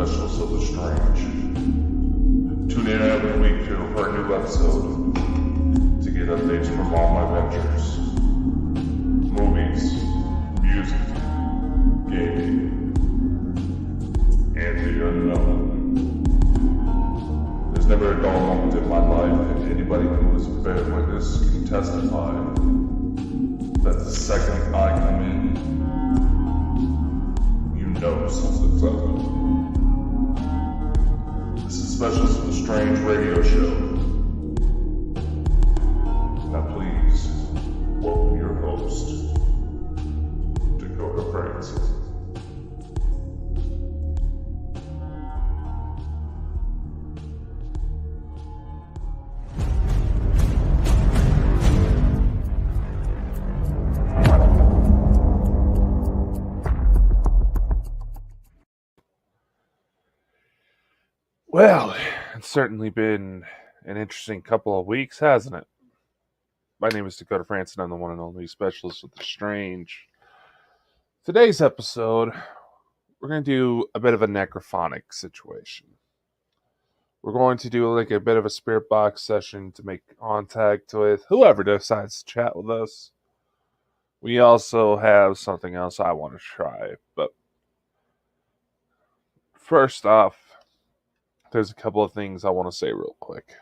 Specialists of the Strange. Tune in every week for a new episode to get updates from all my ventures. Movies, music, gaming, and the unknown. There's never a dull moment in my life, and anybody who has bear witness can testify that the second I come in, you know something's up. This is Specialist of the Strange radio show. Now please, welcome your host, Dakota Francis. Well, it's certainly been an interesting couple of weeks, hasn't it? My name is Dakota Francis, and I'm the one and only Specialist of the Strange. Today's episode, we're going to do a bit of a necrophonic situation. We're going to do like a bit of a spirit box session to make contact with whoever decides to chat with us. We also have something else I want to try, but first off, there's a couple of things I want to say real quick.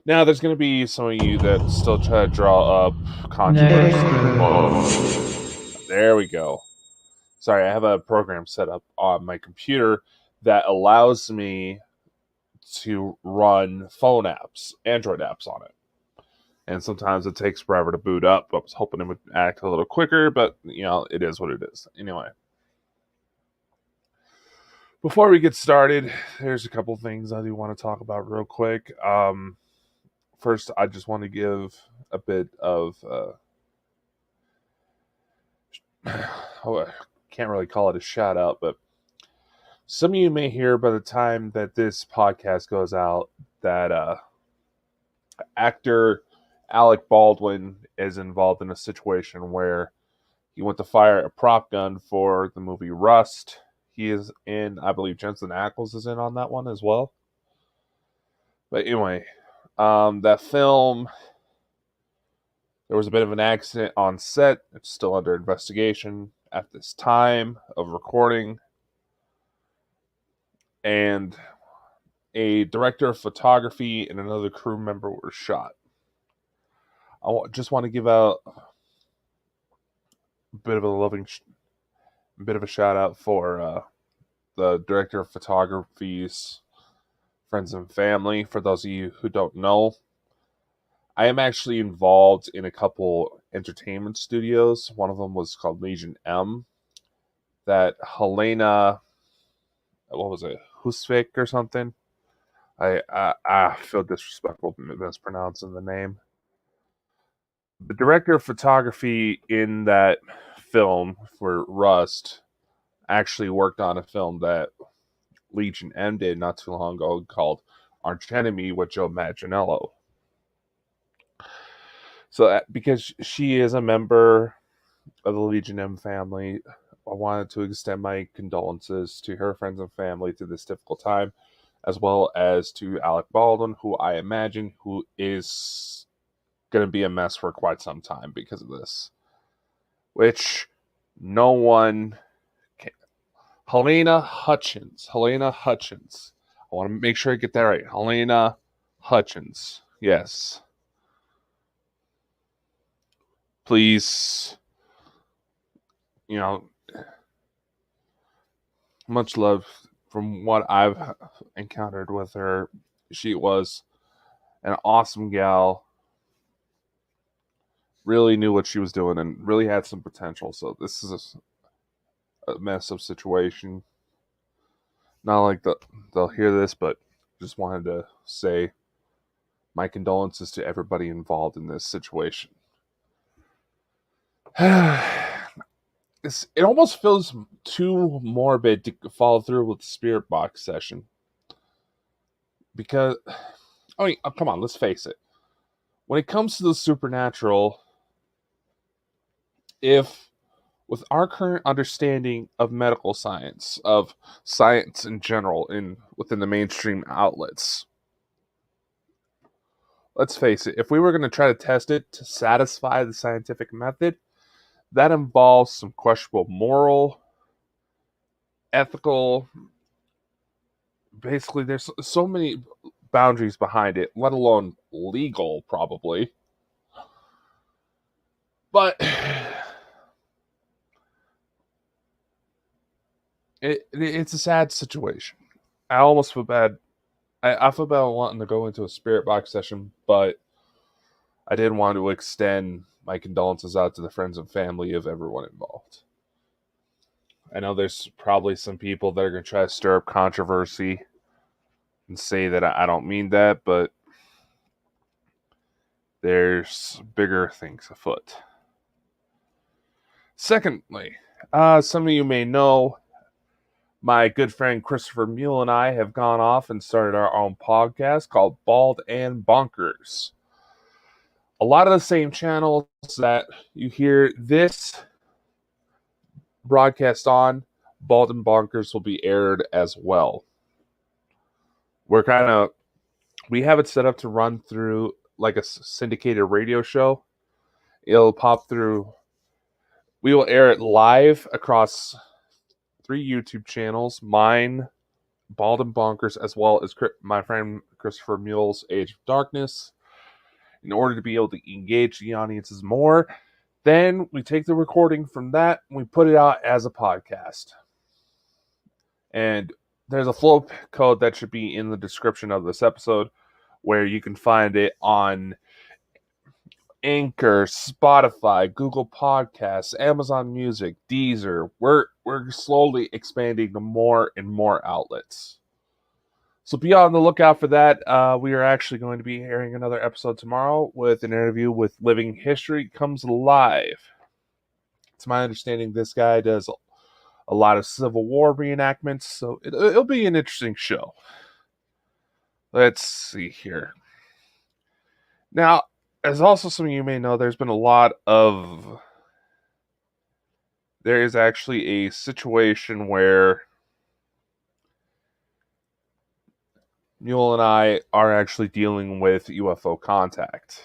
Now, there's going to be some of you that still try to draw up controversy. There we go. Sorry, I have a program set up on my computer that allows me to run phone apps, Android apps on it. And sometimes it takes forever to boot up. I was hoping it would act a little quicker, but, it is what it is. Anyway. Before we get started, there's a couple things I do want to talk about real quick. First, I just want to give a bit of... I can't really call it a shout out, but some of you may hear by the time that this podcast goes out that actor Alec Baldwin is involved in a situation where he went to fire a prop gun for the movie Rust. He is in, I believe Jensen Ackles is in on that one as well. But anyway, that film, there was a bit of an accident on set. It's still under investigation at this time of recording. And a director of photography and another crew member were shot. I just want to give out a bit of a shout out for the director of photography's friends and family. For those of you who don't know, I am actually involved in a couple entertainment studios. One of them was called Legion M. That Helena, Husvik or something. I feel disrespectful mispronouncing the name. The director of photography in that film for Rust actually worked on a film that Legion M did not too long ago called Arch Enemy with Joe Manganiello. So because she is a member of the Legion M family, I wanted to extend my condolences to her friends and family through this difficult time, as well as to Alec Baldwin, who I imagine who is going to be a mess for quite some time because of this. Which no one can. Helena Hutchins. I want to make sure I get that right. Helena Hutchins. Yes. Please, much love. From what I've encountered with her, she was an awesome gal. Really knew what she was doing and really had some potential. So this is a mess of situation. Not like they'll hear this, but just wanted to say my condolences to everybody involved in this situation. It almost feels too morbid to follow through with the spirit box session. Because, come on, let's face it. When it comes to the supernatural, if with our current understanding of medical science, of science in general, within the mainstream outlets, let's face it, if we were going to try to test it to satisfy the scientific method, that involves some questionable moral, ethical, basically there's so many boundaries behind it, let alone legal, probably. But it's a sad situation. I almost feel bad. I feel bad wanting to go into a spirit box session, but I did want to extend my condolences out to the friends and family of everyone involved. I know there's probably some people that are going to try to stir up controversy and say that I don't mean that, but there's bigger things afoot. Secondly, some of you may know my good friend Christopher Mule and I have gone off and started our own podcast called Bald and Bonkers. A lot of the same channels that you hear this broadcast on, Bald and Bonkers will be aired as well. We have it set up to run through like a syndicated radio show. It'll pop through. We will air it live across 3 YouTube channels, mine, Bald and Bonkers, as well as my friend Christopher Mule's Age of Darkness, in order to be able to engage the audiences more. Then we take the recording from that and we put it out as a podcast. And there's a flow code that should be in the description of this episode where you can find it on Anchor, Spotify, Google Podcasts, Amazon Music, Deezer. We're slowly expanding to more and more outlets. So be on the lookout for that. We are actually going to be airing another episode tomorrow with an interview with Living History Comes Alive. It's my understanding this guy does a lot of Civil War reenactments, so it'll be an interesting show. Let's see here. Now, as also some of you may know, there is actually a situation where Mule and I are actually dealing with UFO contact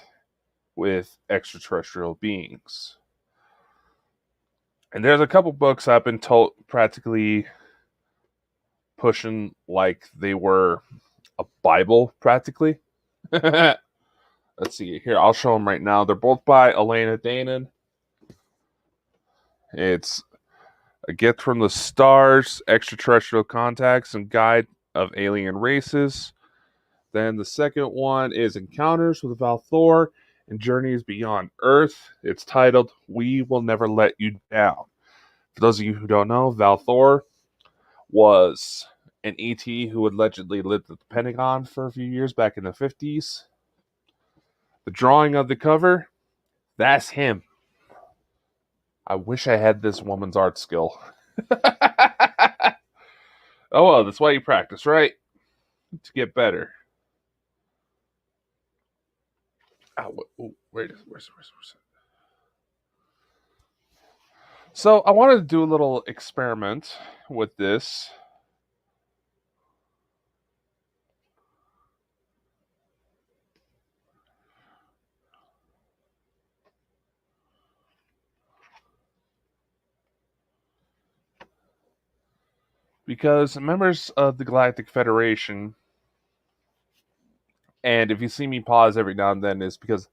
with extraterrestrial beings. And there's a couple books I've been told practically pushing like they were a Bible, practically. Let's see here. I'll show them right now. They're both by Helena Hawkins. It's A Gift from the Stars, Extraterrestrial Contacts, and Guide of Alien Races. Then the second one is Encounters with Valthor and Journeys Beyond Earth. It's titled We Will Never Let You Down. For those of you who don't know, Valthor was an ET who allegedly lived at the Pentagon for a few years back in the 50s. The drawing of the cover, that's him. I wish I had this woman's art skill. Oh well, that's why you practice, right? To get better. Where's it? So I wanted to do a little experiment with this. Because members of the Galactic Federation, and if you see me pause every now and then, is because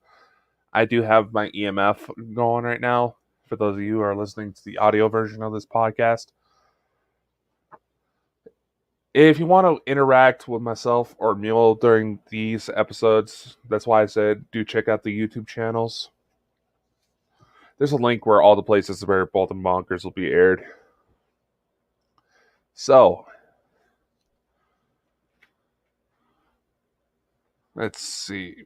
I do have my EMF going right now. For those of you who are listening to the audio version of this podcast, if you want to interact with myself or Mule during these episodes, that's why I said do check out the YouTube channels. There's a link where all the places where Bald and Bonkers will be aired. So, let's see.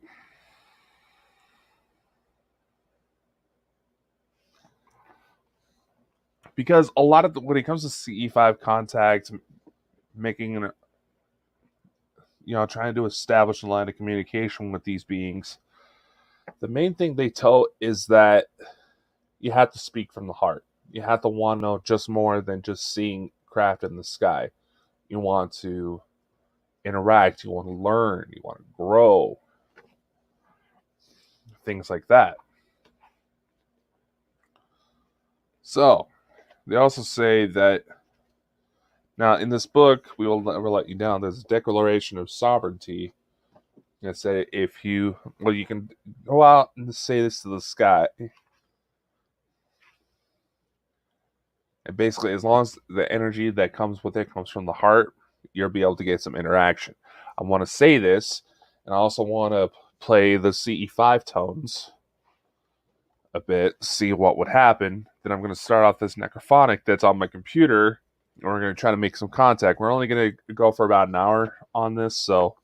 Because a lot of when it comes to CE5 contact, trying to establish a line of communication with these beings, the main thing they tell is that you have to speak from the heart. you have to want to know just more than just seeing craft in the sky. You want to interact, you want to learn, you want to grow, things like that. So, they also say that now in this book, we will never let you down. There's a declaration of sovereignty that say if you, well, you can go out and say this to the sky. And basically, as long as the energy that comes with it comes from the heart, you'll be able to get some interaction. I want to say this, and I also want to play the CE5 tones a bit, see what would happen. Then I'm going to start off this necrophonic that's on my computer, and we're going to try to make some contact. We're only going to go for about an hour on this, so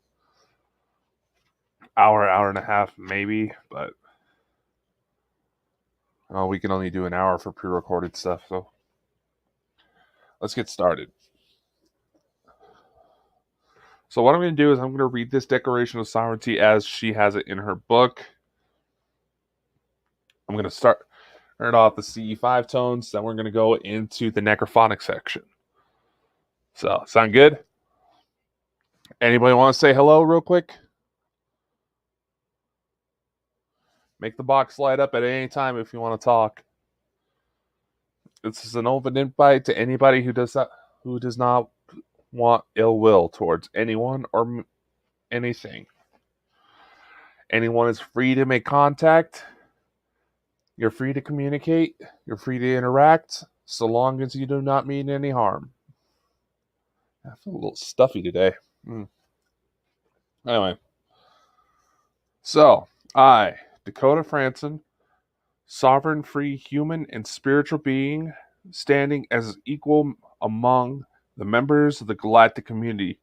hour and a half maybe, but we can only do an hour for pre-recorded stuff, so let's get started. So what I'm going to do is I'm going to read this Declaration of Sovereignty as she has it in her book. I'm going to start off the CE5 tones, then we're going to go into the necrophonic section. So, sound good? Anybody want to say hello real quick? Make the box light up at any time if you want to talk. This is an open invite to anybody who does not want ill will towards anyone or anything. Anyone is free to make contact. You're free to communicate. You're free to interact, so long as you do not mean any harm. I feel a little stuffy today. Anyway. So, I, Dakota Franson, sovereign, free, human, and spiritual being, standing as equal among the members of the galactic community,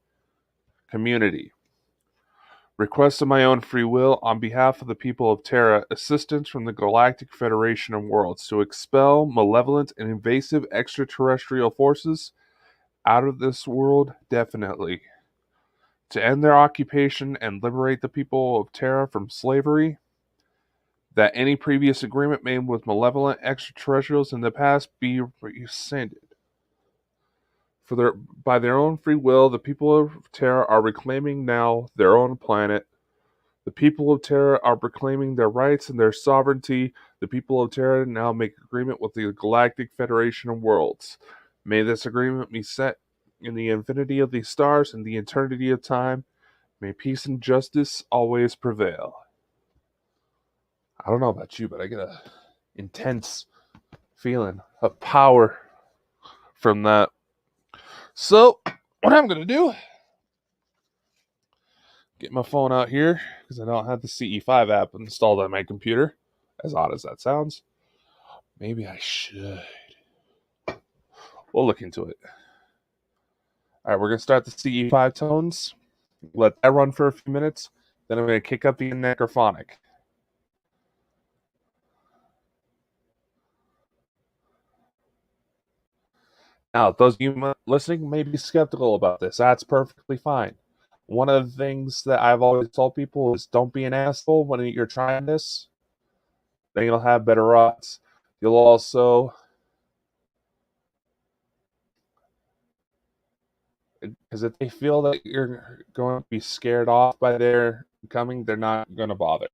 request of my own free will on behalf of the people of Terra assistance from the Galactic Federation of Worlds to expel malevolent and invasive extraterrestrial forces out of this world definitely, to end their occupation and liberate the people of Terra from slavery, that any previous agreement made with malevolent extraterrestrials in the past be rescinded. By their own free will, the people of Terra are reclaiming now their own planet. The people of Terra are proclaiming their rights and their sovereignty. The people of Terra now make agreement with the Galactic Federation of Worlds. May this agreement be set in the infinity of the stars and the eternity of time. May peace and justice always prevail. I don't know about you, but I get a intense feeling of power from that. So, what I'm going to do, get my phone out here, because I don't have the CE5 app installed on my computer, as odd as that sounds. Maybe I should. We'll look into it. All right, we're going to start the CE5 tones. Let that run for a few minutes. Then I'm going to kick up the necrophonic. Now, those of you listening may be skeptical about this. That's perfectly fine. One of the things that I've always told people is don't be an asshole when you're trying this. Then you'll have better odds. You'll also, because if they feel that you're going to be scared off by their coming, they're not going to bother.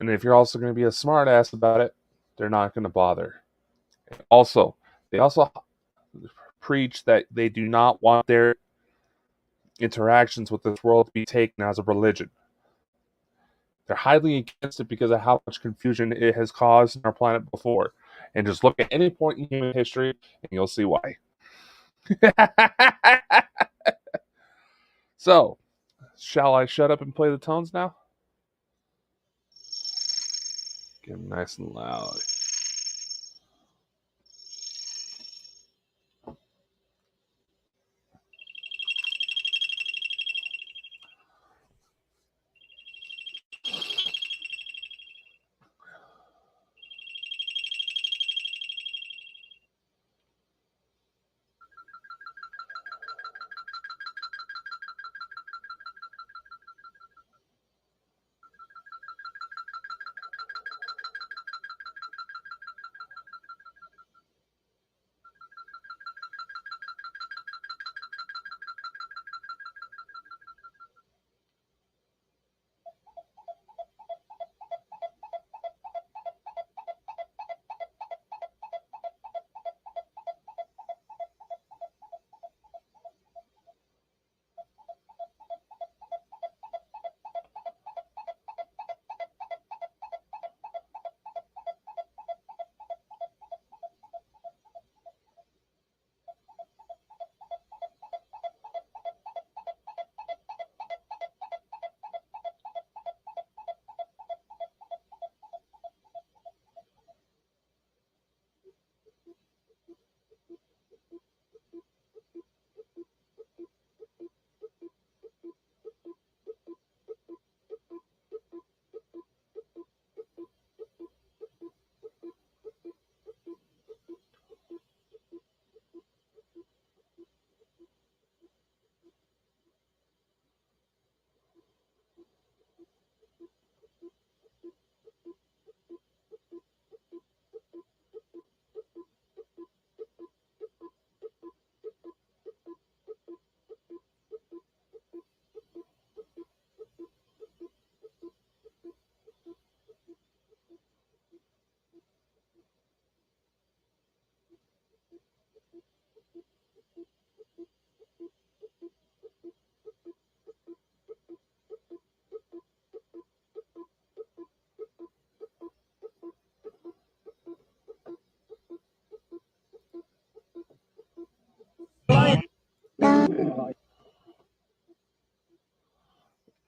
And if you're also going to be a smart ass about it, they're not going to bother. Also, they also preach that they do not want their interactions with this world to be taken as a religion. They're highly against it because of how much confusion it has caused on our planet before. And just look at any point in human history and you'll see why. So, shall I shut up and play the tones now? Get them nice and loud.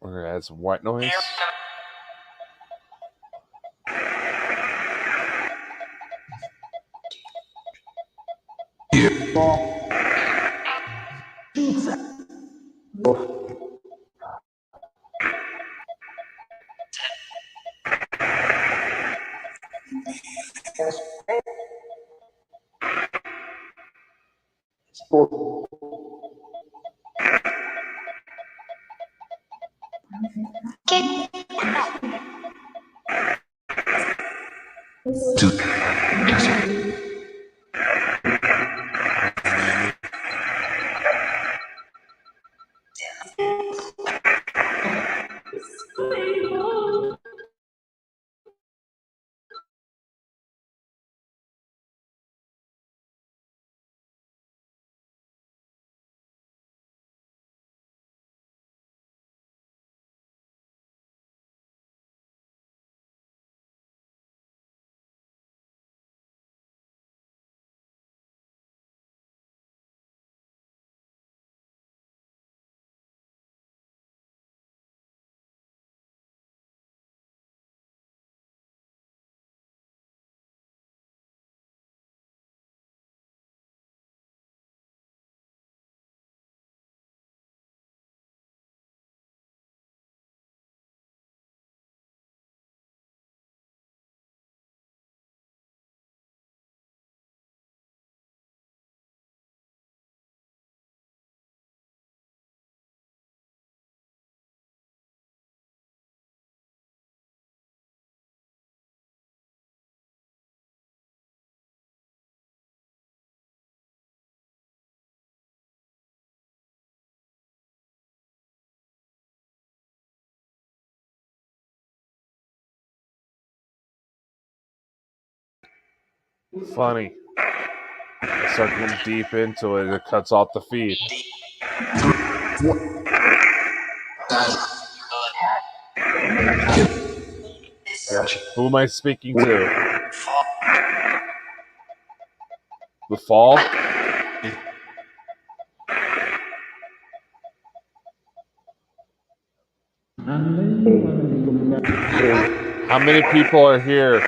We're gonna add some white noise. Funny. I start getting deep into it, it cuts off the feed. Who am I speaking to? The Fall? How many people are here?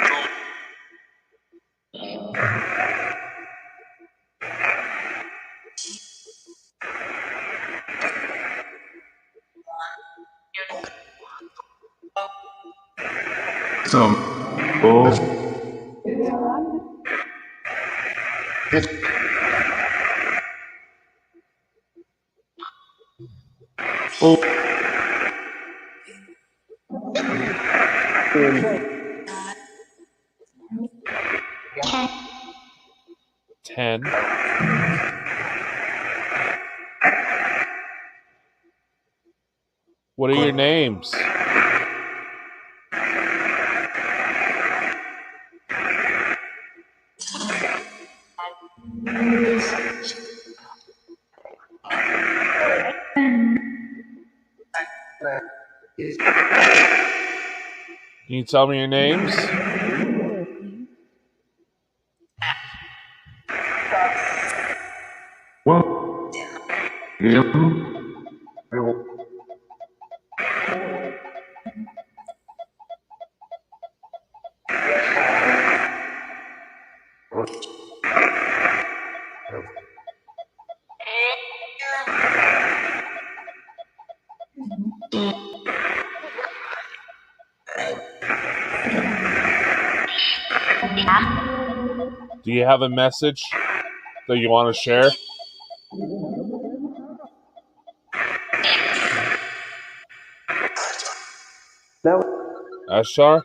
Ten. What are your names? Can you tell me your names? Do you have a message that you want to share? Ashar?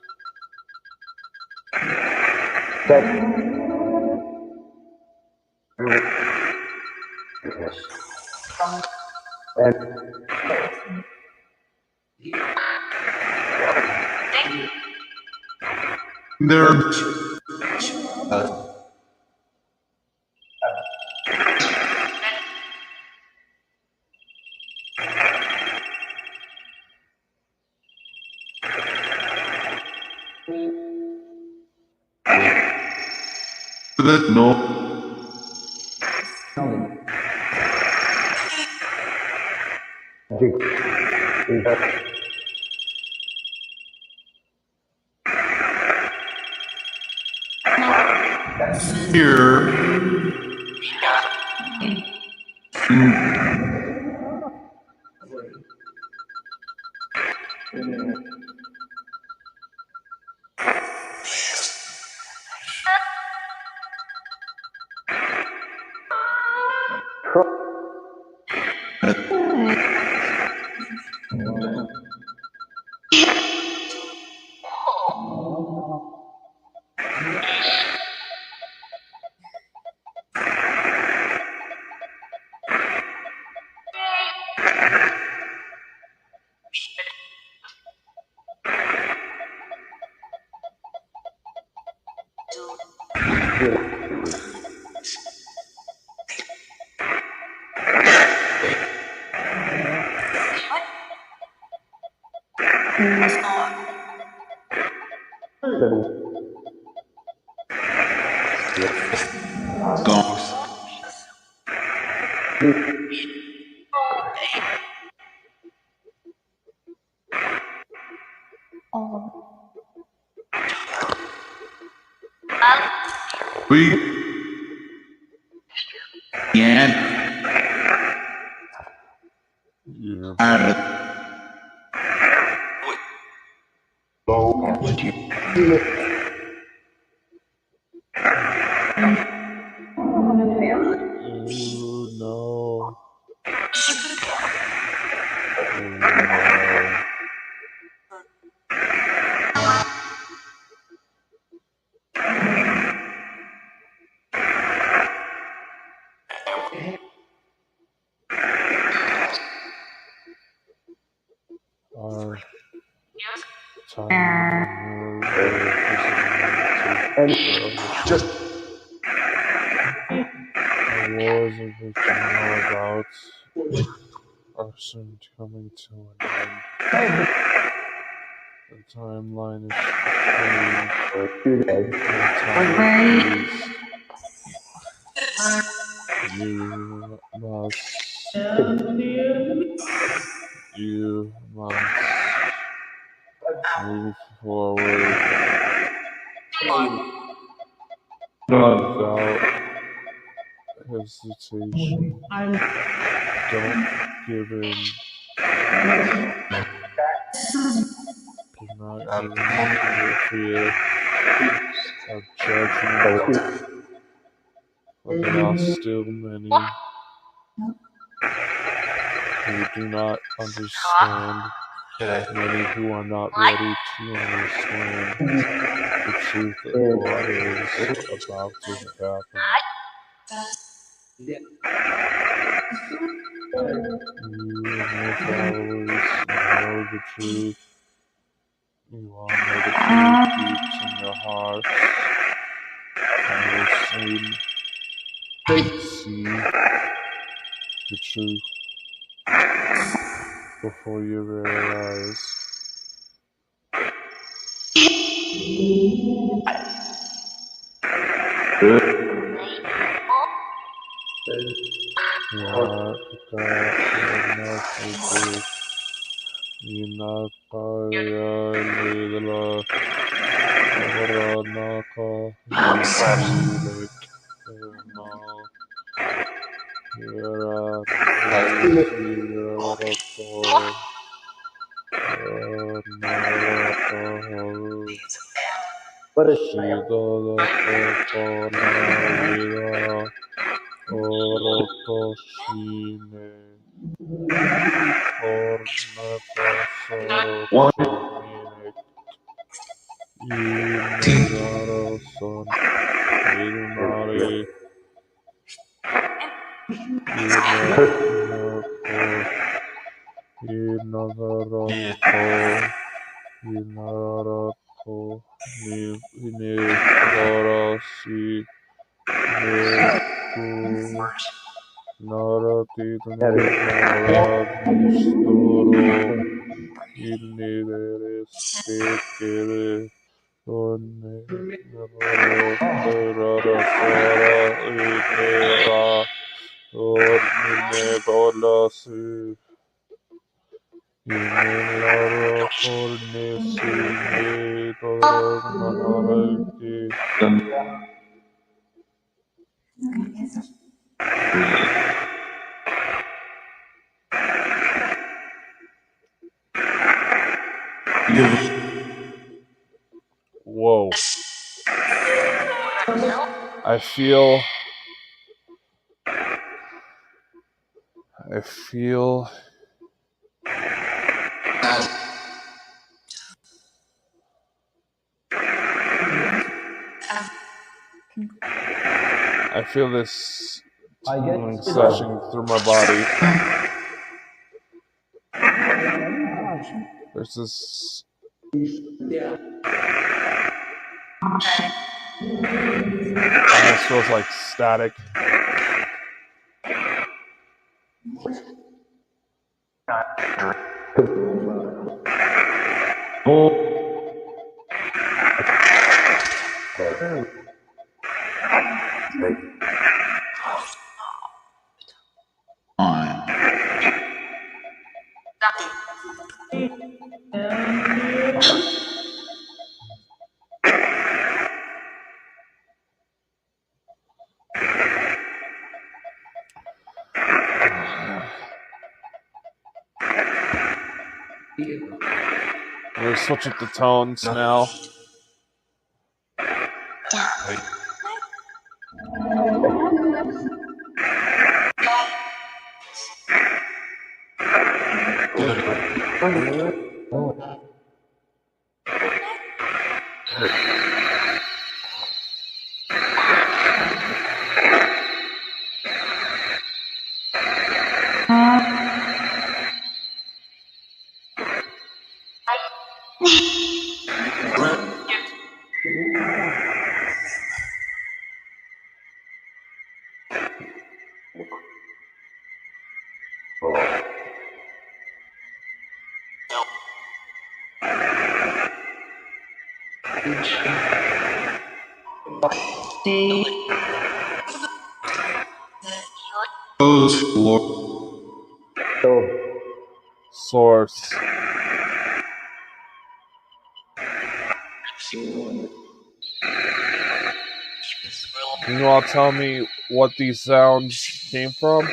You know. Our time just the wars of which you know about are soon coming to an end. The timeline is changed. The time is you must move forward without hesitation. Don't give in. Do not give in to your fear of judgment, for there are still many who do not understand, many who are not ready to understand the truth of what is about to happen. You and your followers know the truth. You all know the truth deep in your hearts. And you will soon see the truth before your very eyes. Whoa. I feel this tingling session through my body. There's this. Almost feels like static. I'm gonna switch up the tones now. Source. Can you all tell me what these sounds came from?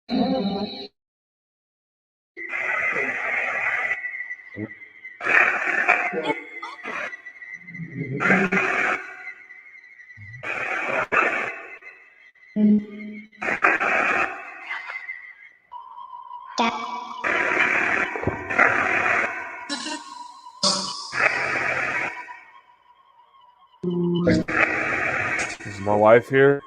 Is my wife here?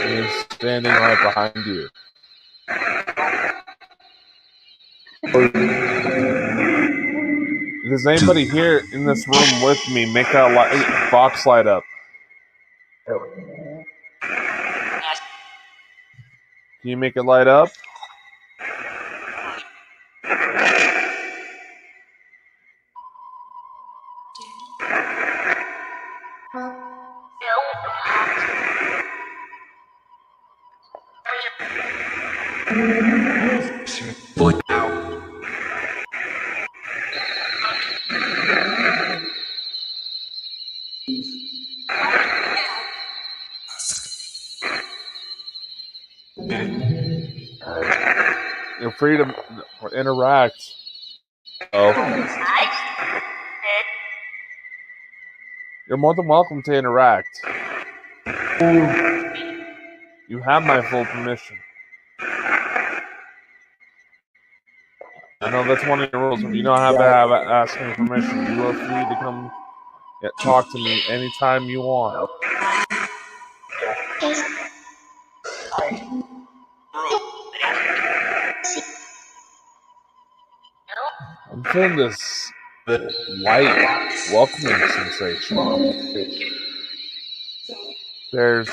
He's standing right behind you. If there's anybody here in this room with me, make that box light up. Can you make it light up? You're free to interact. Oh. You're more than welcome to interact. You have my full permission. I know that's one of your rules. You don't have to ask me permission. You are free to come talk to me anytime you want. I'm feeling this light welcoming sensation. There's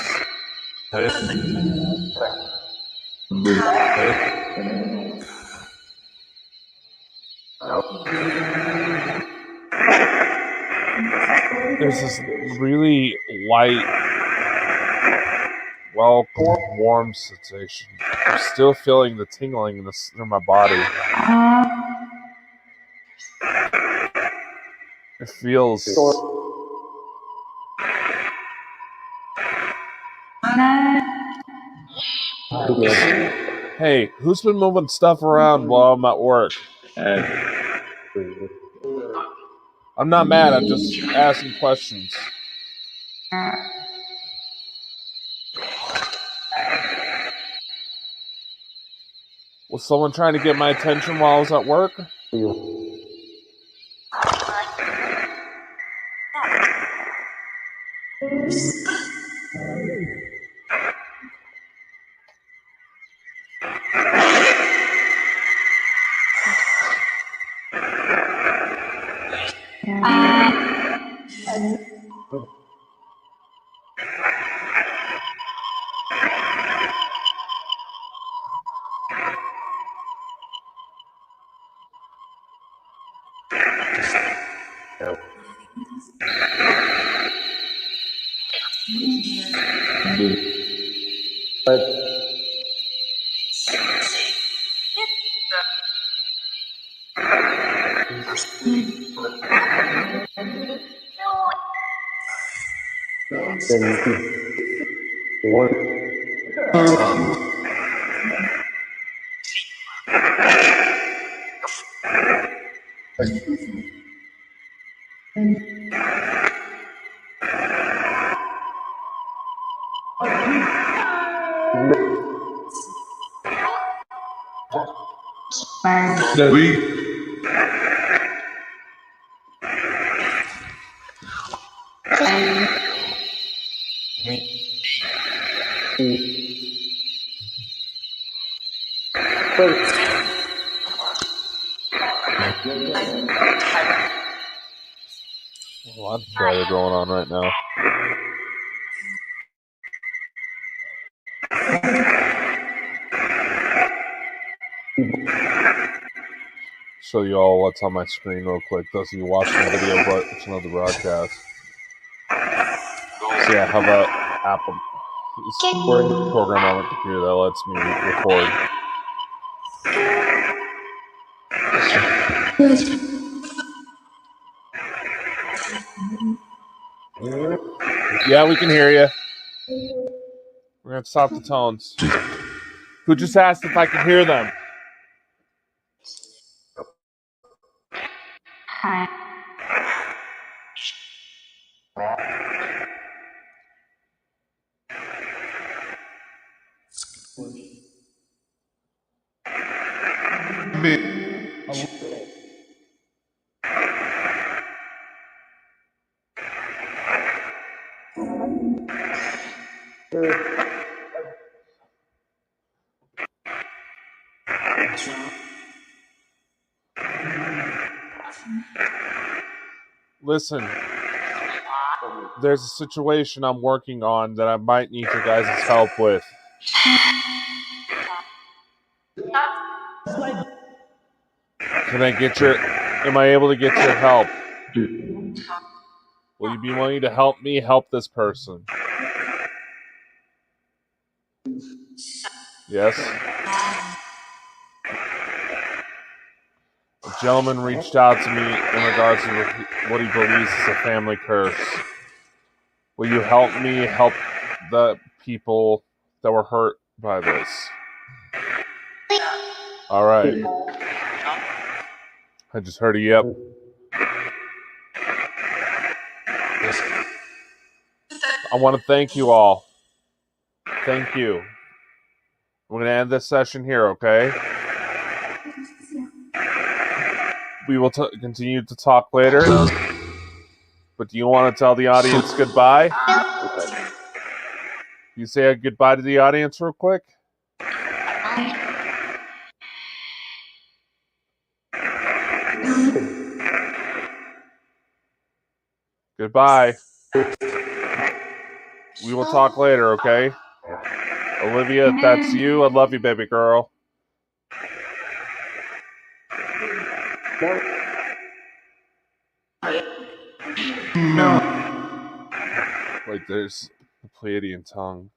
this really light, welcome, warm sensation. I'm still feeling the tingling in my body. It feels Hey, who's been moving stuff around while I'm at work? I'm not mad, I'm just asking questions. Was someone trying to get my attention while I was at work? A lot of chatter going on right now. Show you all what's on my screen real quick. Those of you watching the video version of the broadcast. So yeah, how about Apple? This program on the computer that lets me record. Yeah, we can hear you. We're going to stop the tones. Who just asked if I can hear them? Listen, there's a situation I'm working on that I might need your guys' help with. Am I able to get your help? Will you be willing to help me help this person? Yes? A gentleman reached out to me in regards to what he believes is a family curse. Will you help me help the people that were hurt by this? All right. I just heard a yep. I want to thank you all. Thank you. We're going to end this session here, okay? We will continue to talk later. But do you want to tell the audience goodbye? You say a goodbye to the audience real quick? Goodbye. We will talk later, okay? Olivia, if that's you, I love you, baby girl. Wait, there's the Pleiadian tongue.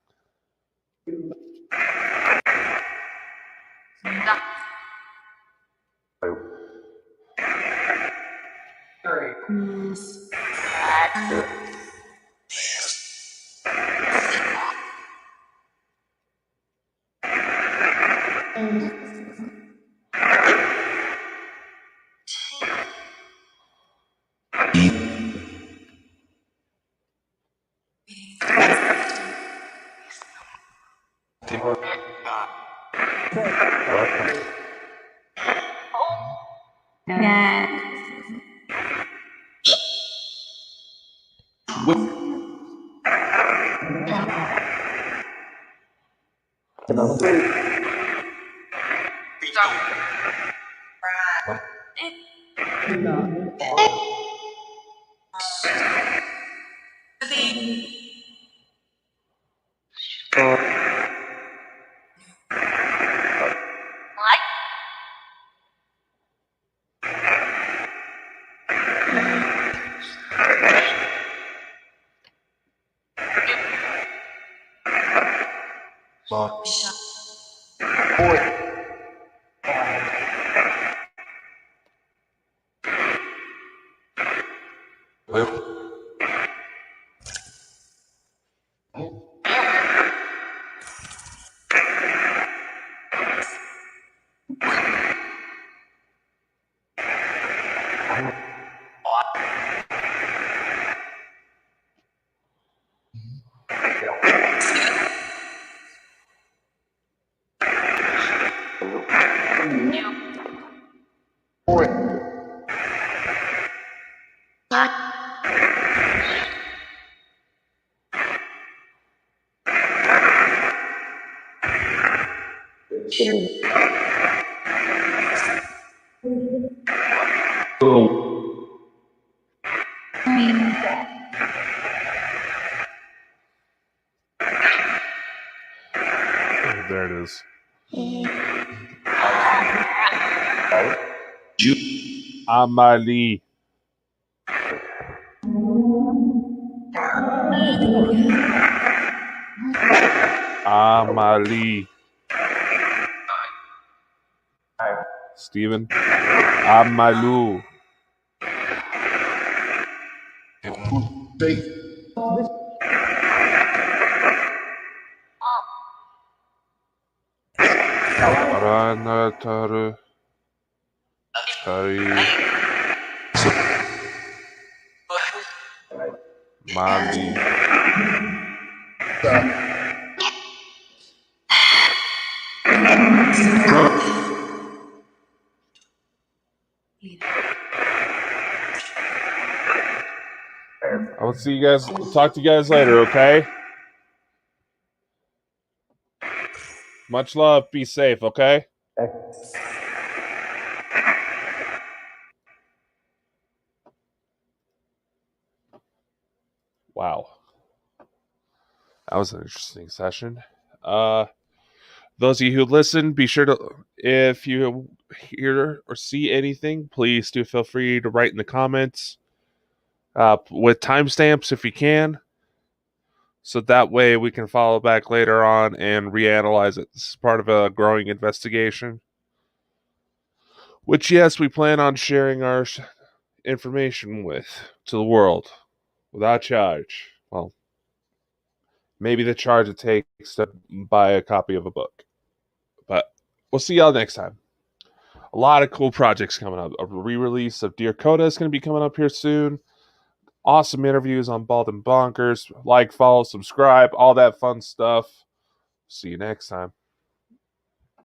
There it is. Amalie. Amalie. Steven. Amalu. Aranataru. Tari. Mandi. I'll see you guys. Talk to you guys later, okay? Much love. Be safe, okay? Wow. That was an interesting session. Those of you who listen, be sure to, if you hear or see anything, please do feel free to write in the comments with timestamps if you can. So that way we can follow back later on and reanalyze it. This is part of a growing investigation. Which, yes, we plan on sharing our information to the world without charge. Well, maybe the charge it takes to buy a copy of a book. But we'll see y'all next time. A lot of cool projects coming up. A re-release of Dear Coda is going to be coming up here soon. Awesome interviews on Bald and Bonkers. Like, follow, subscribe, all that fun stuff. See you next time.